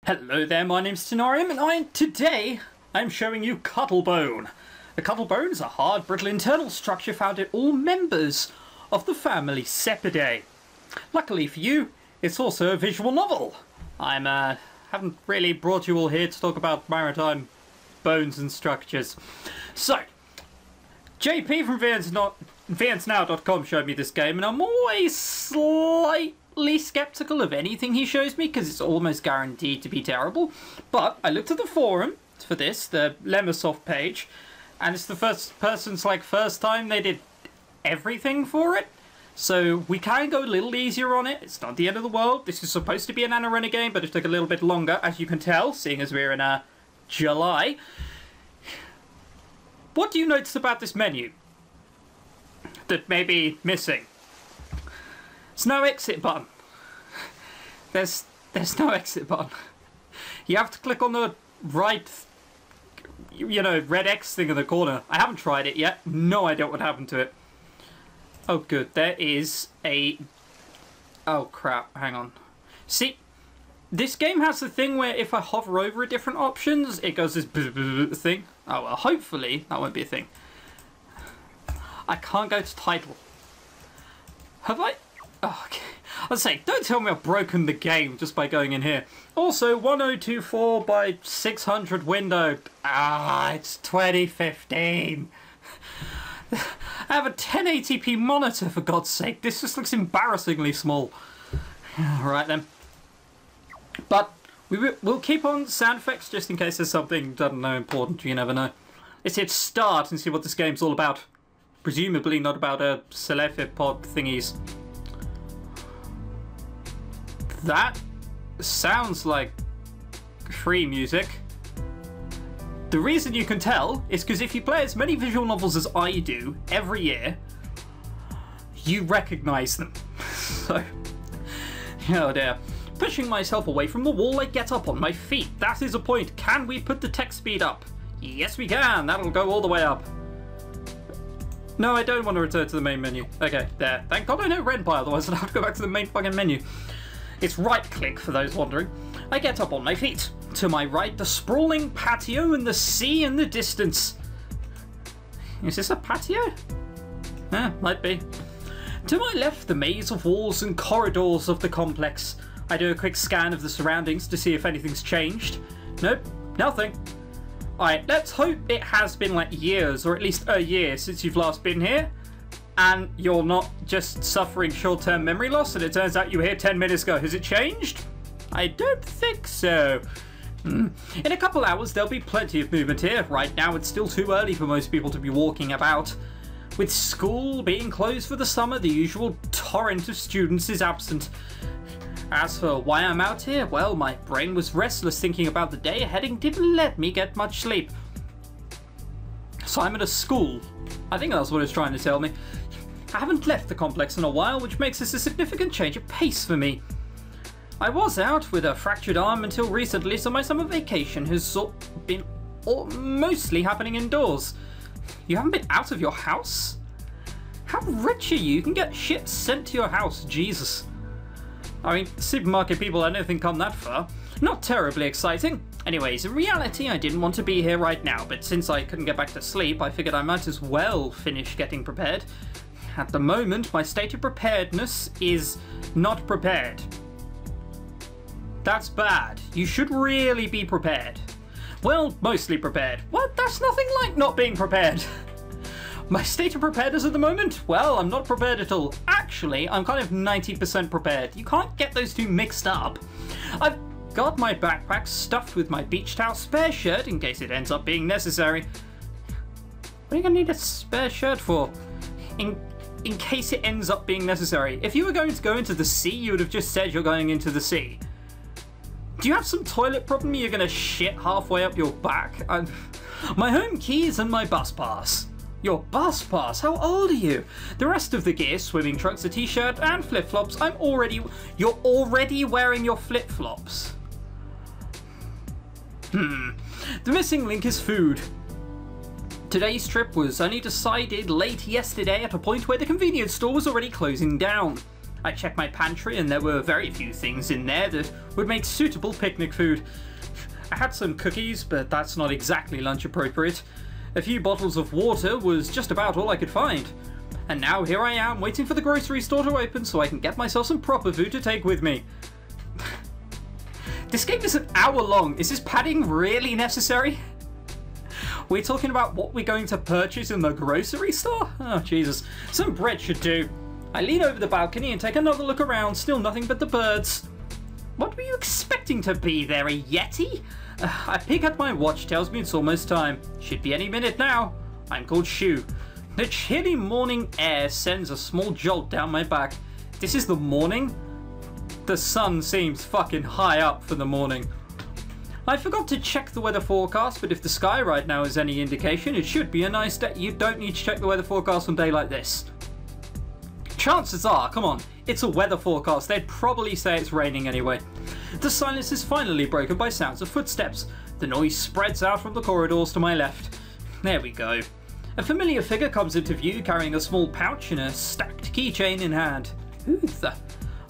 Hello there, my name's Tenarium, and today I'm showing you Cuttlebone. The Cuttlebone is a hard, brittle internal structure found in all members of the family Cepidae. Luckily for you, it's also a visual novel. Haven't really brought you all here to talk about maritime bones and structures. So, JP from VNsnow.com showed me this game, and I'm always slightly skeptical of anything he shows me because it's almost guaranteed to be terrible. But I looked at the forum for this, the Lemosoft page, and it's the first time they did everything for it. So we can go a little easier on it. It's not the end of the world. This is supposed to be an Anna Runner game, but it took a little bit longer, as you can tell, seeing as we're in July. What do you notice about this menu that may be missing? There's no exit button. There's no exit button. You have to click on the right, red X thing in the corner. I haven't tried it yet. No idea what happened to it. Oh, good. There is a... Oh, crap. Hang on. See, this game has the thing where if I hover over different options, it goes this thing. Oh, well, hopefully that won't be a thing. I can't go to title. Have I... Oh, okay. I was saying, don't tell me I've broken the game just by going in here. Also, 1024 by 600 window. It's 2015. I have a 1080p monitor, for God's sake. This just looks embarrassingly small. Alright then. But we'll keep on sound effects just in case there's something, I don't know, important. You never know. Let's hit start and see what this game's all about. Presumably not about Celephipod thingies. That sounds like free music. The reason you can tell is because if you play as many visual novels as I do every year, you recognise them. So, oh dear. Pushing myself away from the wall, I get up on my feet. That is a point. Can we put the text speed up? Yes, we can. That'll go all the way up. No, I don't want to return to the main menu. Okay, there. Thank God I know Renpy, otherwise I'd have to go back to the main fucking menu. It's right-click, for those wondering. I get up on my feet. To my right, the sprawling patio and the sea in the distance. Is this a patio? Might be. To my left, the maze of walls and corridors of the complex. I do a quick scan of the surroundings to see if anything's changed. Nope, nothing. Alright, let's hope it has been like years, or at least a year since you've last been here. And you're not just suffering short-term memory loss, and it turns out you were here 10 minutes ago. Has it changed? I don't think so. In a couple hours, there'll be plenty of movement here. Right now, it's still too early for most people to be walking about. With school being closed for the summer, the usual torrent of students is absent. As for why I'm out here, well, my brain was restless thinking about the day ahead and didn't let me get much sleep. So I'm at a school. I think that's what it's trying to tell me. I haven't left the complex in a while, which makes this a significant change of pace for me. I was out with a fractured arm until recently, so my summer vacation has been mostly happening indoors. You haven't been out of your house? How rich are you? You can get shit sent to your house, Jesus. I mean, supermarket people I don't think come that far. Not terribly exciting. Anyways, in reality, I didn't want to be here right now, but since I couldn't get back to sleep, I figured I might as well finish getting prepared. At the moment, my state of preparedness is not prepared. That's bad. You should really be prepared. Well, mostly prepared. What? That's nothing like not being prepared. My state of preparedness at the moment? Well, I'm not prepared at all. Actually, I'm kind of 90% prepared. You can't get those two mixed up. I've got my backpack stuffed with my beach towel, spare shirt in case it ends up being necessary. What are you going to need a spare shirt for? In case it ends up being necessary. If you were going to go into the sea, you would have just said you're going into the sea. Do you have some toilet problem you're going to shit halfway up your back? My home keys and my bus pass. Your bus pass? How old are you? The rest of the gear, swimming trunks, a t-shirt and flip-flops. You're already wearing your flip-flops. The missing link is food. Today's trip was only decided late yesterday at a point where the convenience store was already closing down. I checked my pantry and there were very few things in there that would make suitable picnic food. I had some cookies, but that's not exactly lunch appropriate. A few bottles of water was just about all I could find. And now here I am, waiting for the grocery store to open so I can get myself some proper food to take with me. This game is an hour long. Is this padding really necessary? We're talking about what we're going to purchase in the grocery store? Oh, Jesus. Some bread should do. I lean over the balcony and take another look around, still nothing but the birds. What were you expecting to be there, a Yeti? I peek at my watch, tells me it's almost time. Should be any minute now. I'm called Shu. The chilly morning air sends a small jolt down my back. This is the morning? The sun seems fucking high up for the morning. I forgot to check the weather forecast, but if the sky right now is any indication, it should be a nice day. You don't need to check the weather forecast on a day like this. Chances are, come on, it's a weather forecast. They'd probably say it's raining anyway. The silence is finally broken by sounds of footsteps. The noise spreads out from the corridors to my left. There we go. A familiar figure comes into view carrying a small pouch and a stacked keychain in hand. Who the...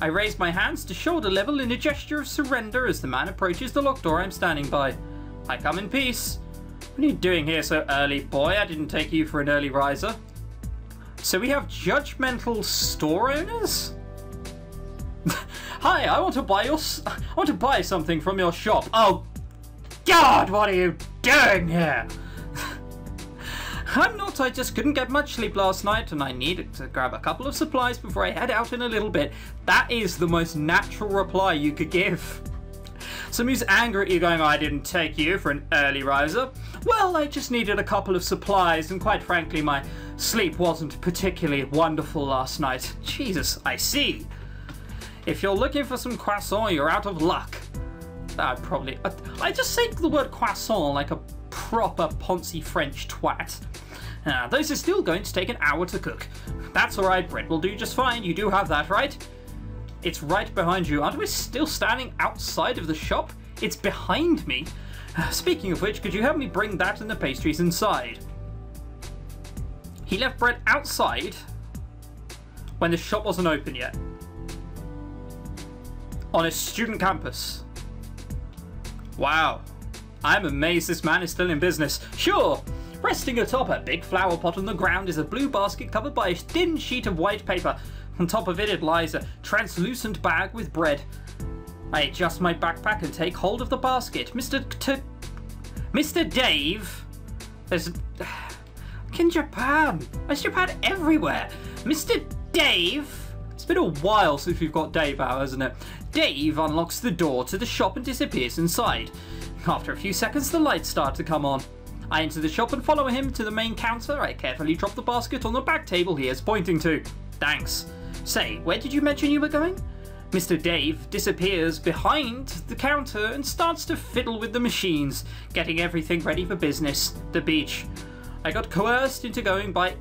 I raise my hands to shoulder level in a gesture of surrender as the man approaches the locked door I'm standing by. I come in peace. What are you doing here so early, boy? I didn't take you for an early riser. So we have judgmental store owners? Hi, I want to buy something from your shop. Oh, God, what are you doing here? I'm not, I just couldn't get much sleep last night and I needed to grab a couple of supplies before I head out in a little bit. That is the most natural reply you could give. Somebody's angry at you going, I didn't take you for an early riser. Well, I just needed a couple of supplies and quite frankly my sleep wasn't particularly wonderful last night. Jesus, I see. If you're looking for some croissant, you're out of luck. I just say the word croissant like a proper Ponzi French twat. Those are still going to take an hour to cook. That's alright, bread will do just fine. You do have that, right? It's right behind you. Aren't we still standing outside of the shop? It's behind me. Speaking of which, could you help me bring that and the pastries inside? He left bread outside when the shop wasn't open yet. On a student campus. Wow. I'm amazed this man is still in business. Sure. Resting atop a big flower pot on the ground is a blue basket covered by a thin sheet of white paper. On top of it lies a translucent bag with bread. I adjust my backpack and take hold of the basket. Mr. Dave? There's... In Japan. There's Japan everywhere. Mr. Dave? It's been a while since we've got Dave out, hasn't it? Dave unlocks the door to the shop and disappears inside. After a few seconds, the lights start to come on. I enter the shop and follow him to the main counter. I carefully drop the basket on the back table he is pointing to. Thanks. Say, where did you mention you were going? Mr. Dave disappears behind the counter and starts to fiddle with the machines, getting everything ready for business. The beach. I got coerced into going by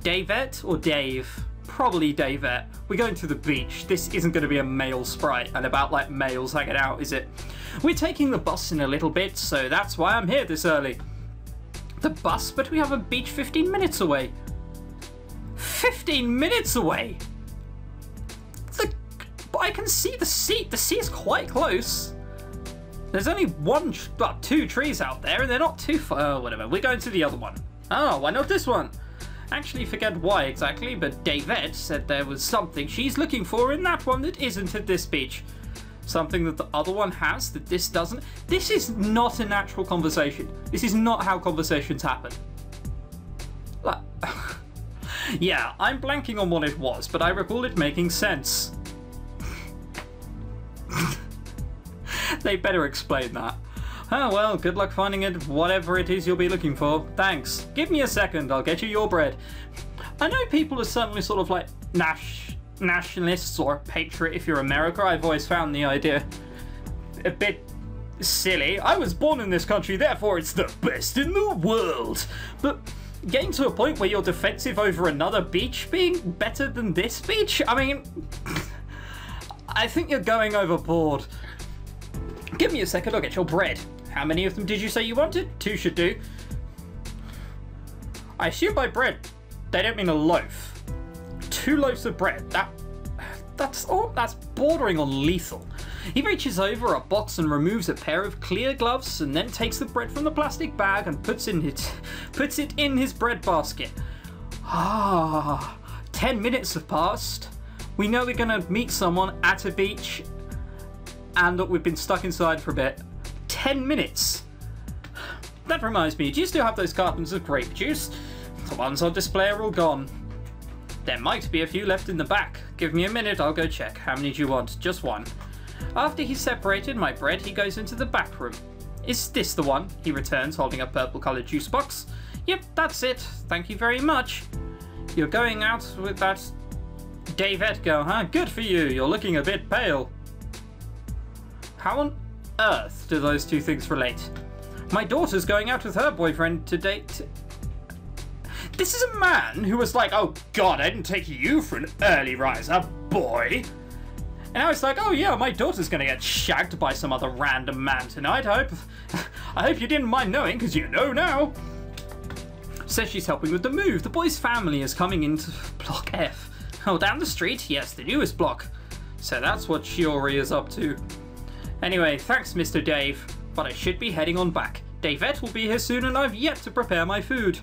Davette or Dave? Probably Davette. We're going to the beach. This isn't going to be a male sprite and about like males hanging out, is it? We're taking the bus in a little bit, so that's why I'm here this early. The bus? But we have a beach 15 minutes away. 15 minutes away? But I can see the sea. The sea is quite close. There's only two trees out there, and they're not too far. Oh, whatever. We're going to the other one. Oh, why not this one? Actually, forget why exactly, but Davette said there was something she's looking for in that one that isn't at this beach. Something that the other one has that this doesn't. This is not a natural conversation. This is not how conversations happen. Like, yeah, I'm blanking on what it was, but I recall it making sense. They better explain that. Oh well, good luck finding it, whatever it is you'll be looking for. Thanks. Give me a second, I'll get you your bread. I know people are certainly sort of like nationalists or patriot if you're America. I've always found the idea a bit silly. I was born in this country, therefore it's the best in the world. But getting to a point where you're defensive over another beach being better than this beach? I mean, I think you're going overboard. Give me a second, I'll get your bread. How many of them did you say you wanted? 2 should do. I assume by bread, they don't mean a loaf. 2 loaves of bread. That's bordering on lethal. He reaches over a box and removes a pair of clear gloves, and then takes the bread from the plastic bag and puts it in his bread basket. 10 minutes have passed. We know we're gonna meet someone at a beach, and we've been stuck inside for a bit. 10 minutes. That reminds me, do you still have those cartons of grape juice? The ones on display are all gone. There might be a few left in the back. Give me a minute, I'll go check. How many do you want? Just one. After he's separated my bread, he goes into the back room. Is this the one? He returns, holding a purple-coloured juice box. Yep, that's it. Thank you very much. You're going out with that Davette girl, huh? Good for you. You're looking a bit pale. How on earth do those two things relate? My daughter's going out with her boyfriend to date. This is a man who was like, oh god, I didn't take you for an early riser, boy. And now it's like, oh yeah, my daughter's gonna get shagged by some other random man tonight. I hope you didn't mind knowing, because you know now. Says she's helping with the move. The boy's family is coming into Block F. Oh, down the street? Yes, the newest block. So that's what Shiori is up to. Anyway, thanks, Mr. Dave. But I should be heading on back. Davette will be here soon, and I've yet to prepare my food.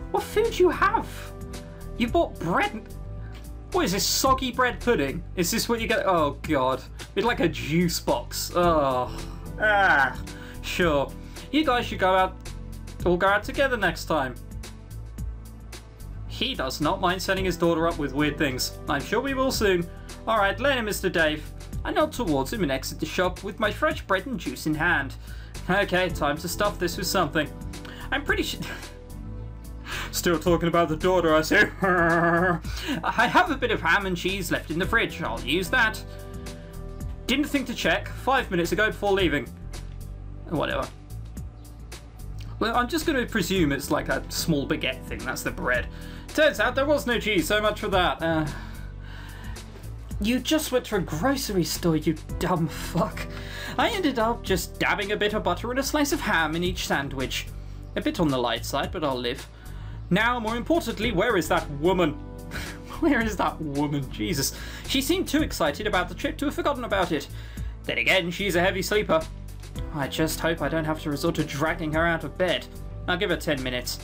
What food do you have? You bought bread. What is this, soggy bread pudding? Is this what you get? Oh god, it's like a juice box. Oh, sure. You guys should all go out together next time. He does not mind setting his daughter up with weird things. I'm sure we will soon. All right, later, Mr. Dave. I nod towards him and exit the shop with my fresh bread and juice in hand. Okay, time to stuff this with something. I'm pretty sure... Still talking about the daughter, I see. I have a bit of ham and cheese left in the fridge. I'll use that. Didn't think to check 5 minutes ago before leaving. Whatever. Well, I'm just going to presume it's like a small baguette thing. That's the bread. Turns out there was no cheese. So much for that. You just went to a grocery store, you dumb fuck. I ended up just dabbing a bit of butter and a slice of ham in each sandwich. A bit on the light side, but I'll live. Now, more importantly, where is that woman? Where is that woman? Jesus. She seemed too excited about the trip to have forgotten about it. Then again, she's a heavy sleeper. I just hope I don't have to resort to dragging her out of bed. I'll give her 10 minutes.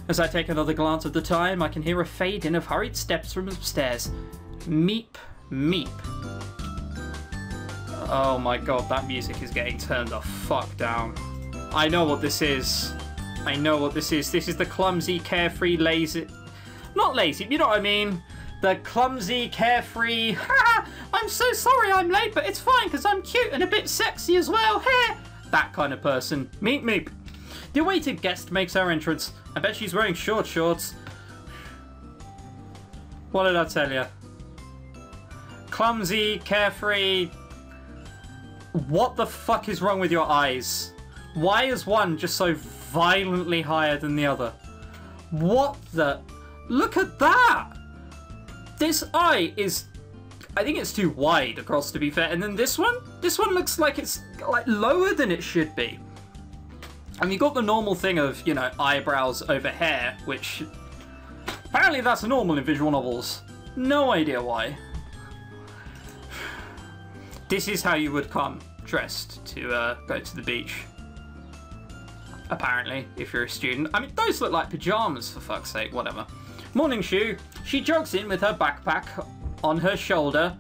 As I take another glance at the time, I can hear a fade in of hurried steps from upstairs. Meep. Meep. Oh my god, that music is getting turned the fuck down. I know what this is. I know what this is. This is the clumsy, carefree, lazy... Not lazy, you know what I mean. The clumsy, carefree... Ha! I'm so sorry I'm late, but it's fine because I'm cute and a bit sexy as well. Hey! That kind of person. Meep meep. The awaited guest makes her entrance. I bet she's wearing short shorts. What did I tell you? Clumsy, carefree... What the fuck is wrong with your eyes? Why is one just so violently higher than the other? What the... Look at that! This eye is... I think it's too wide across, to be fair. And then this one? This one looks like it's like lower than it should be. And you got the normal thing of, you know, eyebrows over hair, which... Apparently that's normal in visual novels. No idea why. This is how you would come dressed to go to the beach. Apparently, if you're a student. I mean, those look like pajamas, for fuck's sake, whatever. Morning shoe. She jogs in with her backpack on her shoulder.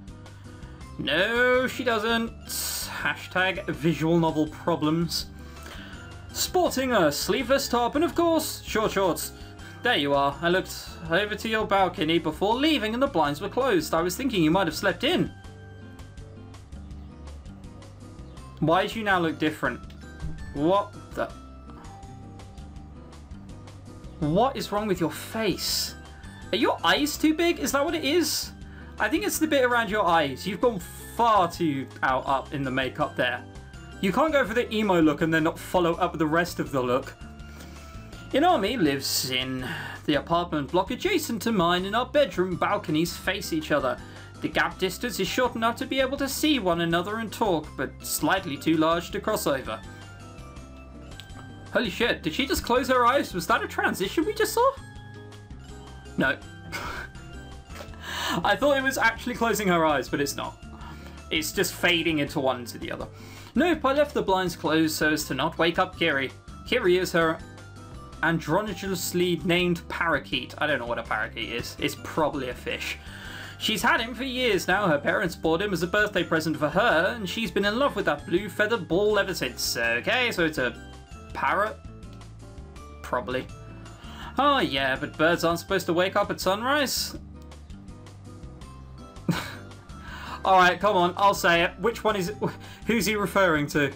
No, she doesn't. Hashtag visual novel problems. Sporting a sleeveless top and, of course, short shorts. There you are. I looked over to your balcony before leaving and the blinds were closed. I was thinking you might have slept in. Why do you now look different? What the... What is wrong with your face? Are your eyes too big? Is that what it is? I think it's the bit around your eyes. You've gone far too up in the makeup there. You can't go for the emo look and then not follow up with the rest of the look. Inami lives in the apartment block adjacent to mine, and our bedroom balconies face each other. The gap distance is short enough to be able to see one another and talk, but slightly too large to cross over. Holy shit, did she just close her eyes? Was that a transition we just saw? No. I thought it was actually closing her eyes, but it's not. It's just fading into one into the other. Nope, I left the blinds closed so as to not wake up Kiri. Kiri is her androgynously named parakeet. I don't know what a parakeet is. It's probably a fish. She's had him for years now. Her parents bought him as a birthday present for her, and she's been in love with that blue feathered ball ever since. Okay, so it's a parrot? Probably. Oh yeah, but birds aren't supposed to wake up at sunrise? Alright, come on, I'll say it. Which one is it? Who's he referring to?